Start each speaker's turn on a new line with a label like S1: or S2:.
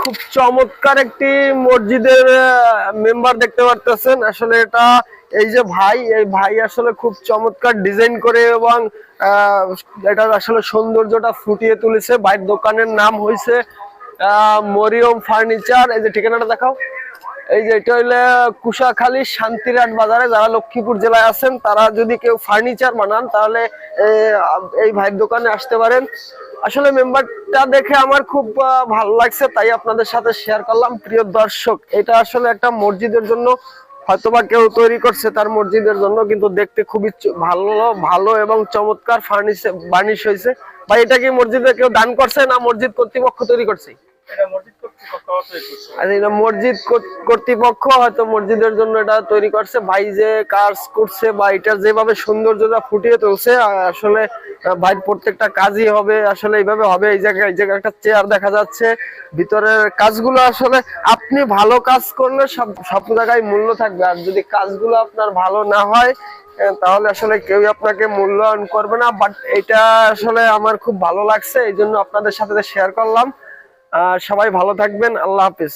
S1: খুব চমৎকার একটি মসজিদের মেম্বার দেখতে পারতেছেন। আসলে এটা এই যে এই ভাই আসলে খুব চমৎকার ডিজাইন করে এবং এটা আসলে সৌন্দর্যটা ফুটিয়ে তুলেছে। ভাইয়ের দোকানের নাম হয়েছে মরিয়ম ফার্নিচার। এই যে ঠিকানাটা দেখাও। এই যে এটা হইলে কুশাখালী শান্তিরহাট বাজারে। যারা লক্ষ্মীপুর জেলায় আছেন তারা যদি কেউ ফার্নিচার বানান তাহলে এই ভাইয়ের দোকানে আসতে পারেন। আসলে মেম্বারটা দেখে আমার খুব ভালো লাগছে, তাই আপনাদের সাথে শেয়ার করলাম। প্রিয় দর্শক, এটা আসলে একটা মসজিদের জন্য হয়তোবা কেউ তৈরি করছে তার মসজিদের জন্য, কিন্তু দেখতে খুবই ভালো এবং চমৎকার বার্নিশ হয়েছে। ভাই, এটা কি মসজিদে কেউ দান করছে না মসজিদ কর্তৃপক্ষ তৈরি করছে? মসজিদ কর্তৃপক্ষ হয়তো মসজিদের জন্য এটা তৈরি করছে। ভাই যে কাজ করছে বা এটা যেভাবে সৌন্দর্যটা ফুটিয়ে তুলছে, আসলে ভাইয়ের প্রত্যেকটা কাজই হবে আসলে এইভাবে হবে। এই জায়গায় একটা চেয়ার দেখা যাচ্ছে। ভিতরের কাজগুলো আসলে আপনি ভালো কাজ করলে সব জায়গায় মূল্য থাকবে, আর যদি কাজগুলো আপনার ভালো না হয় তাহলে আসলে কেউ আপনাকে মূল্যায়ন করবে না। বাট এটা আসলে আমার খুব ভালো লাগছে, এই জন্য আপনাদের সাথে শেয়ার করলাম। সবাই ভালো থাকবেন। আল্লাহ হাফিজ।